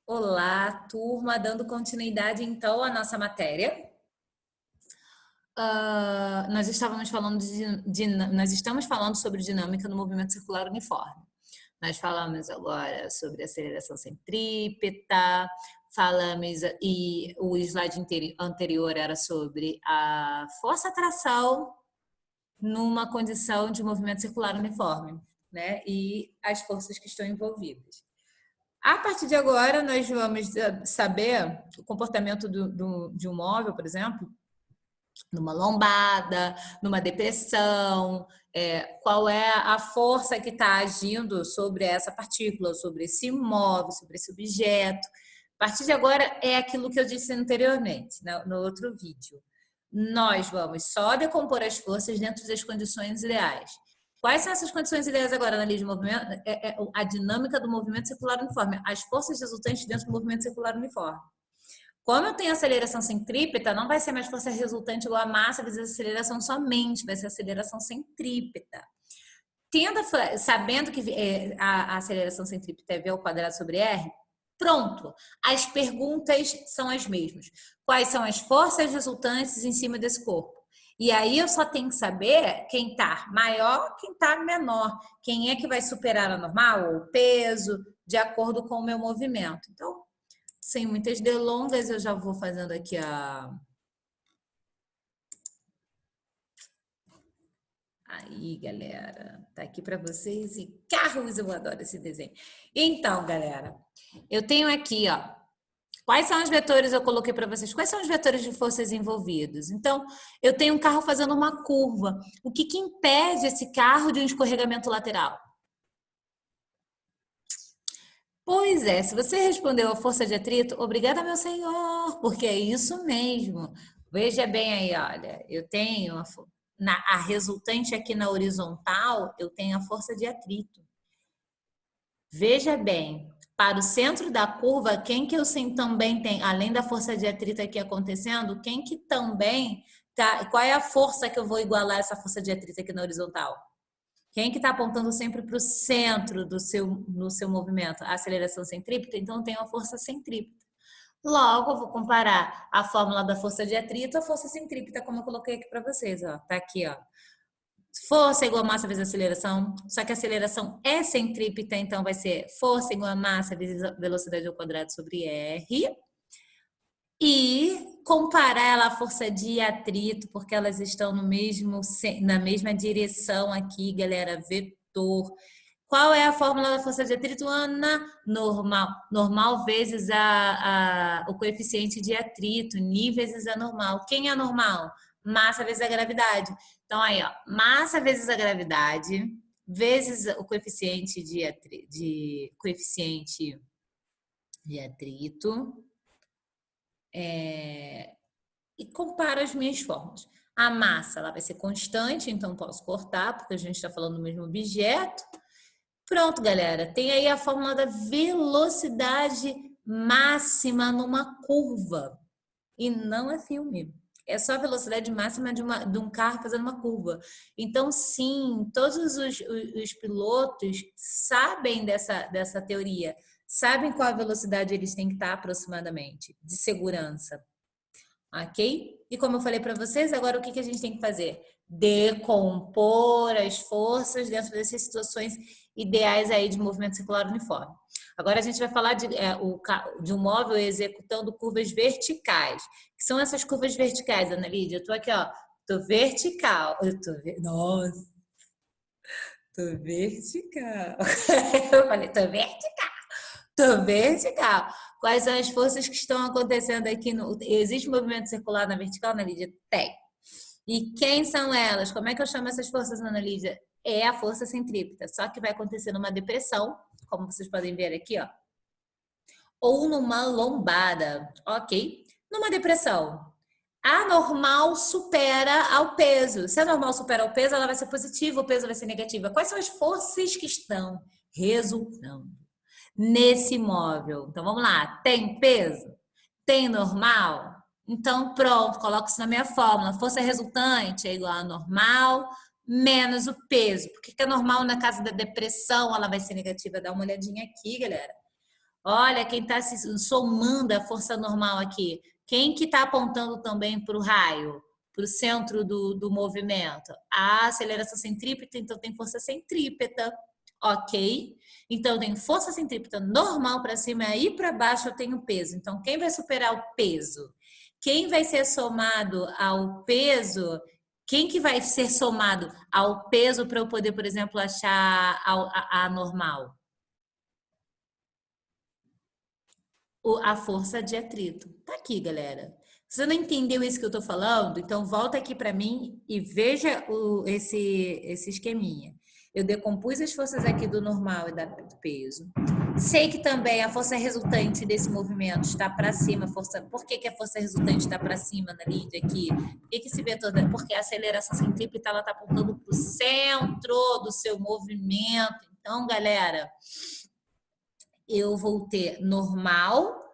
Olá, turma, dando continuidade então à nossa matéria. Nós estamos falando sobre dinâmica do movimento circular uniforme. Nós falamos agora sobre aceleração centrípeta, falamos e o slide anterior era sobre a força-atração numa condição de movimento circular uniforme, né? E as forças que estão envolvidas. A partir de agora, nós vamos saber o comportamento de um móvel, por exemplo, numa lombada, numa depressão, qual é a força que está agindo sobre essa partícula, sobre esse móvel, sobre esse objeto. A partir de agora, é aquilo que eu disse anteriormente, no outro vídeo. Nós vamos só decompor as forças dentro das condições ideais. Quais são essas condições ideais agora na lei de movimento? A dinâmica do movimento circular uniforme, as forças resultantes dentro do movimento circular uniforme. Como eu tenho aceleração centrípeta, não vai ser mais força resultante igual a massa vezes a aceleração somente, vai ser aceleração centrípeta. Sabendo que a aceleração centrípeta é V ao quadrado sobre R, pronto, as perguntas são as mesmas. Quais são as forças resultantes em cima desse corpo? E aí eu só tenho que saber quem está maior, quem está menor. Quem é que vai superar a normal ou o peso, de acordo com o meu movimento. Então, sem muitas delongas, eu já vou fazendo aqui Aí, galera, tá aqui para vocês. E carros, eu adoro esse desenho. Então, galera, eu tenho aqui, ó. Quais são os vetores eu coloquei para vocês? Quais são os vetores de forças envolvidos? Então, eu tenho um carro fazendo uma curva. O que impede esse carro de um escorregamento lateral? Pois é, se você respondeu a força de atrito, obrigada, meu senhor, porque é isso mesmo. Veja bem aí, olha, eu tenho a resultante aqui na horizontal, eu tenho a força de atrito. Veja bem, para o centro da curva, quem que eu também tem, além da força de atrito aqui acontecendo, quem que também tá, qual é a força que eu vou igualar essa força de atrito aqui na horizontal? Quem que está apontando sempre para o centro no seu movimento? A aceleração centrípeta, então tem a força centrípeta. Logo, eu vou comparar a fórmula da força de atrito à força centrípeta, como eu coloquei aqui para vocês. Ó. Tá aqui, ó. Força igual a massa vezes aceleração, só que a aceleração é centrípeta, então vai ser força igual a massa vezes a velocidade ao quadrado sobre R. E comparar ela à força de atrito, porque elas estão na mesma direção aqui, galera, vetor. Qual é a fórmula da força de atrito, Ana? Normal. Normal vezes o coeficiente de atrito, Ni vezes a normal. Quem é normal? Massa vezes a gravidade. Então, aí, ó, massa vezes a gravidade, vezes o coeficiente coeficiente de atrito. E comparo as minhas formas. A massa ela vai ser constante, então posso cortar, porque a gente está falando do mesmo objeto. Pronto, galera. Tem aí a fórmula da velocidade máxima numa curva. E não é filme. É só a velocidade máxima de um carro fazendo uma curva. Então, sim, todos os pilotos sabem dessa teoria. Sabem qual a velocidade eles têm que estar aproximadamente, de segurança. Ok? E como eu falei para vocês, agora o que a gente tem que fazer? Decompor as forças dentro dessas situações ideais aí de movimento circular uniforme. Agora a gente vai falar de um móvel executando curvas verticais. Que são essas curvas verticais, Ana Lídia? Eu tô aqui, ó, tô vertical. Nossa, tô vertical. Eu falei, tô vertical. Tô vertical. Quais são as forças que estão acontecendo aqui? Existe movimento circular na vertical, Ana Lídia? Tem. E quem são elas? Como é que eu chamo essas forças, Ana Lídia? É a força centrípeta, só que vai acontecer numa depressão, como vocês podem ver aqui, ó, ou numa lombada, ok? Numa depressão, a normal supera ao peso. Se a normal supera ao peso, ela vai ser positiva, o peso vai ser negativa. Quais são as forças que estão resultando nesse móvel? Então vamos lá, tem peso? Tem normal? Então pronto, coloco isso na minha fórmula. Força resultante é igual a normal menos o peso. Por que a normal na casa da depressão ela vai ser negativa? Dá uma olhadinha aqui, galera. Olha, quem está se somando a força normal aqui. Quem que está apontando também para o raio? Para o centro do movimento? A aceleração centrípeta, então tem força centrípeta. Ok? Então, eu tenho força centrípeta normal para cima e para baixo eu tenho peso. Então, quem vai superar o peso? Quem vai ser somado ao peso? Quem que vai ser somado ao peso para eu poder, por exemplo, achar a normal? A força de atrito. Tá aqui, galera. Você não entendeu isso que eu tô falando? Então volta aqui para mim e veja esse esqueminha. Eu decompus as forças aqui do normal e do peso. Sei que também a força resultante desse movimento está para cima. Por que a força resultante está para cima na Lídia aqui? Por que esse vetor? Porque a aceleração centrípeta está apontando para o centro do seu movimento. Então, galera, eu vou ter normal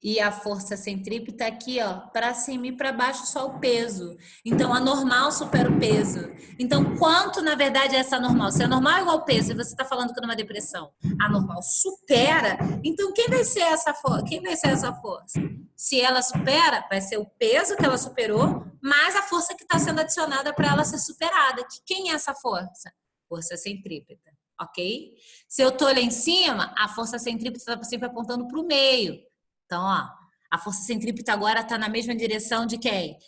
e a força centrípeta aqui, ó, para cima e para baixo só o peso. Então, a normal supera o peso. Então, quanto, na verdade, é essa normal? Se a normal é igual ao peso e você está falando que numa depressão a normal supera, então quem vai ser essa força? Quem vai ser essa força? Se ela supera, vai ser o peso que ela superou, mais a força que está sendo adicionada para ela ser superada. Quem é essa força? Força centrípeta. Ok? Se eu tô lá em cima, a força centrípeta está sempre apontando para o meio. Então, ó, a força centrípeta agora está na mesma direção de quem?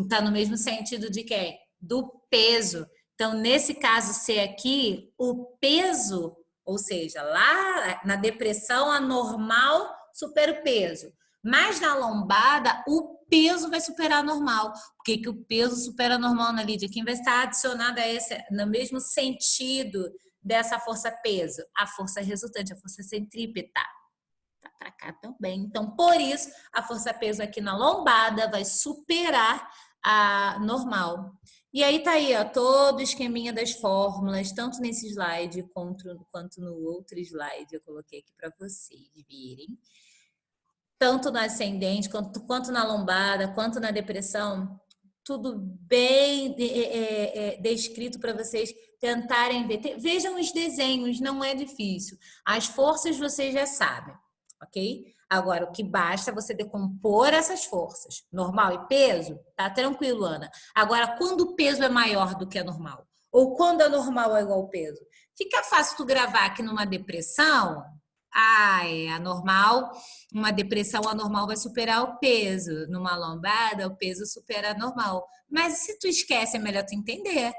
Está no mesmo sentido de quem? Do peso. Então, nesse caso C aqui, o peso, ou seja, lá na depressão, a normal supera o peso. Mas na lombada, o peso vai superar a normal. Por que o peso supera a normal, na Lídia? Quem vai estar adicionado a esse, no mesmo sentido dessa força peso? A força resultante, a força centrípeta. Tá para cá também. Então, por isso, a força peso aqui na lombada vai superar a normal. E aí tá aí, ó, todo o esqueminha das fórmulas, tanto nesse slide quanto no outro slide, eu coloquei aqui para vocês virem. Tanto no ascendente, quanto na lombada, quanto na depressão, tudo bem descrito para vocês tentarem ver. Vejam os desenhos, não é difícil. As forças vocês já sabem, ok? Agora, o que basta é você decompor essas forças. Normal e peso, tá tranquilo, Ana. Agora, quando o peso é maior do que a normal? Ou quando a normal é igual ao peso? Fica fácil tu gravar que numa depressão, é anormal, uma depressão anormal vai superar o peso. Numa lombada, o peso supera a normal. Mas se tu esquece, é melhor tu entender.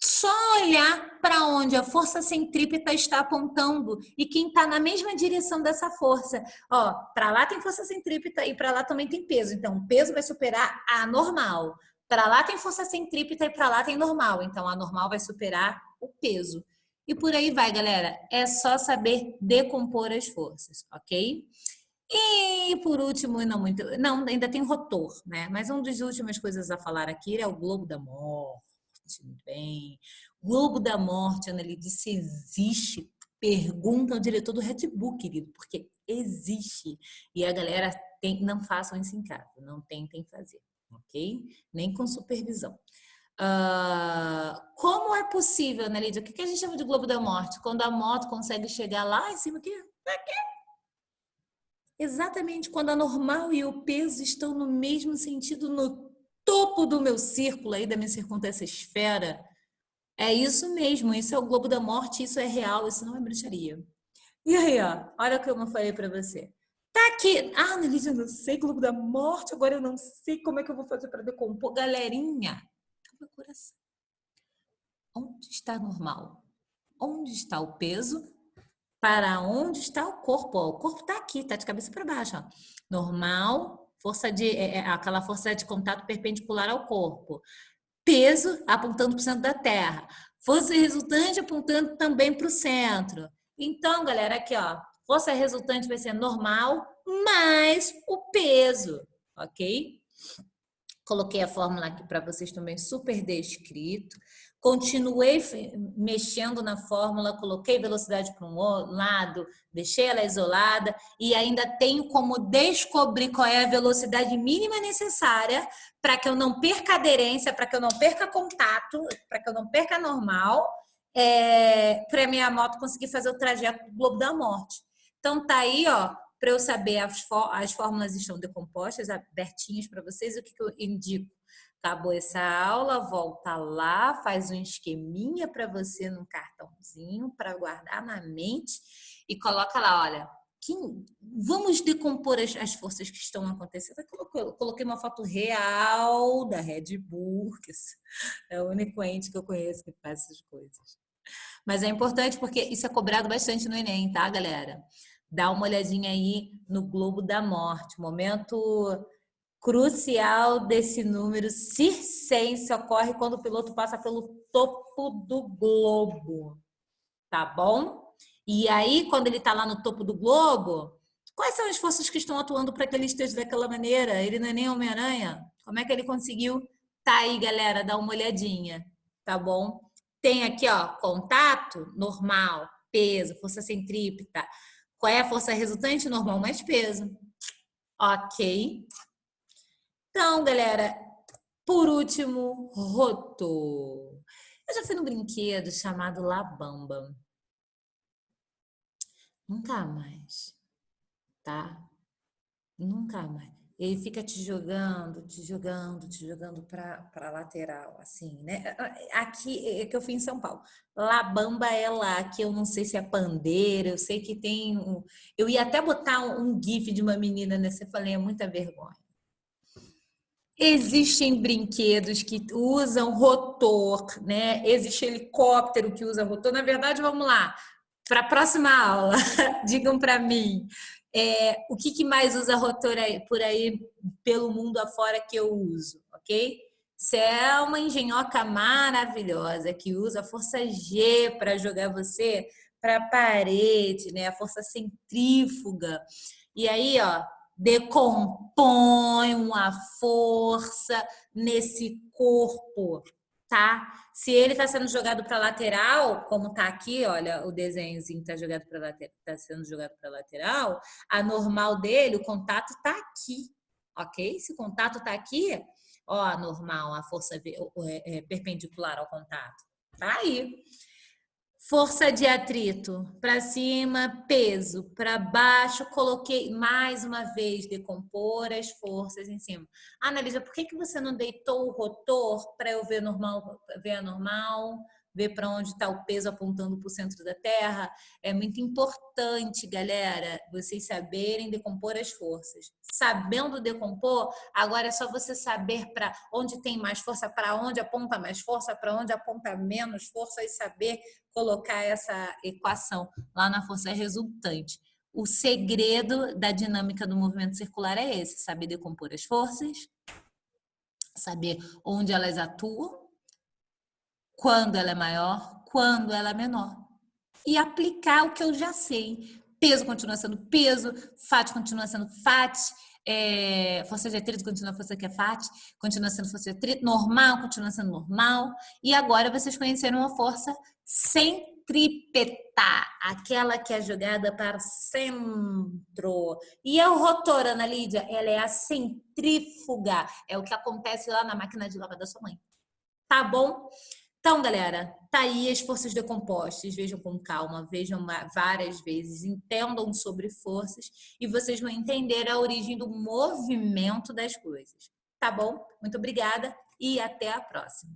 Só olhar para onde a força centrípeta está apontando e quem está na mesma direção dessa força. Ó, para lá tem força centrípeta e para lá também tem peso. Então, o peso vai superar a normal. Para lá tem força centrípeta e para lá tem normal. Então, a normal vai superar o peso. E por aí vai, galera. É só saber decompor as forças, ok? E por último, não, ainda tem rotor, né? Mas uma das últimas coisas a falar aqui é o globo da morte. Bem, globo da morte, Ana Lídia, se existe, pergunta ao diretor do Red Bull, querido, porque existe. E a galera não façam isso em casa, não tentem fazer, ok? Nem com supervisão. Como é possível, Ana Lídia? O que a gente chama de globo da morte? Quando a moto consegue chegar lá em cima aqui? Exatamente quando a normal e o peso estão no mesmo sentido, no topo do meu círculo aí, da minha circunferência esfera. É isso mesmo, isso é o globo da morte, isso é real, isso não é bruxaria. E aí, ó, olha o que eu falei para você. Tá aqui. Ah, Annelise, eu não sei globo da morte, agora eu não sei como é que eu vou fazer para decompor. Galerinha, calma, coração. Onde está normal? Onde está o peso? Para onde está o corpo? Ó, o corpo está aqui, está de cabeça para baixo. Ó. Normal, aquela força de contato perpendicular ao corpo. Peso apontando para o centro da Terra. Força resultante apontando também para o centro. Então, galera, aqui, ó, força resultante vai ser normal mais o peso, ok? Coloquei a fórmula aqui para vocês também super descrito. Continuei mexendo na fórmula, coloquei velocidade para um lado, deixei ela isolada e ainda tenho como descobrir qual é a velocidade mínima necessária para que eu não perca aderência, para que eu não perca contato, para que eu não perca normal, para minha moto conseguir fazer o trajeto do globo da morte. Então tá aí, ó, para eu saber as fórmulas estão decompostas, abertinhas para vocês, o que eu indico? Acabou essa aula, volta lá, faz um esqueminha para você num cartãozinho para guardar na mente e coloca lá, olha, vamos decompor as forças que estão acontecendo. Eu coloquei uma foto real da Red Bull, que é o único ente que eu conheço que faz essas coisas. Mas é importante porque isso é cobrado bastante no Enem, tá, galera? Dá uma olhadinha aí no Globo da Morte, momento crucial desse número circense ocorre quando o piloto passa pelo topo do globo, tá bom? E aí, quando ele tá lá no topo do globo, quais são as forças que estão atuando para que ele esteja daquela maneira? Ele não é nem Homem-Aranha? Como é que ele conseguiu? Tá aí, galera, dá uma olhadinha, tá bom? Tem aqui, ó, contato normal, peso, força centrípeta. Qual é a força resultante? Normal mais peso. Ok. Então, galera, por último, rotor. Eu já fui num brinquedo chamado La Bamba. Nunca mais, tá? Nunca mais. Ele fica te jogando para lateral, assim, né? Aqui é que eu fui em São Paulo. La Bamba é lá, que eu não sei se é pandeiro, eu sei que tem um. Eu ia até botar um gif de uma menina nessa, eu falei, é muita vergonha. Existem brinquedos que usam rotor, né? Existe helicóptero que usa rotor. Na verdade, vamos lá, para a próxima aula, digam para mim, o que mais usa rotor por aí pelo mundo afora que eu uso, ok? Isso é uma engenhoca maravilhosa que usa a força G para jogar você para a parede, né? A força centrífuga. E aí, ó, decompõe uma força nesse corpo, tá? Se ele está sendo jogado para lateral, como tá aqui, olha, o desenhozinho está jogado para lateral, tá sendo jogado para lateral, a normal dele, o contato tá aqui, ok? Se o contato tá aqui, ó, a normal, a força perpendicular ao contato, tá aí. Força de atrito, para cima, peso, para baixo, coloquei mais uma vez, decompor as forças em cima. Analisa, por que você não deitou o rotor para eu ver normal, ver a normal, ver para onde está o peso apontando para o centro da Terra? É muito importante, galera, vocês saberem decompor as forças. Sabendo decompor, agora é só você saber para onde tem mais força, para onde aponta mais força, para onde aponta menos força e saber colocar essa equação lá na força resultante. O segredo da dinâmica do movimento circular é esse: saber decompor as forças, saber onde elas atuam, quando ela é maior, quando ela é menor. E aplicar o que eu já sei. Peso continua sendo peso, FAT continua sendo FAT, força de atrito continua força que é FAT, continua sendo força de atrito, normal continua sendo normal. E agora vocês conheceram a força centrípeta, aquela que é jogada para o centro. E a rotor, Ana Lídia, ela é a centrífuga, é o que acontece lá na máquina de lavar da sua mãe. Tá bom? Então, galera, tá aí as forças decompostas. Vejam com calma, vejam várias vezes, entendam sobre forças e vocês vão entender a origem do movimento das coisas. Tá bom? Muito obrigada e até a próxima.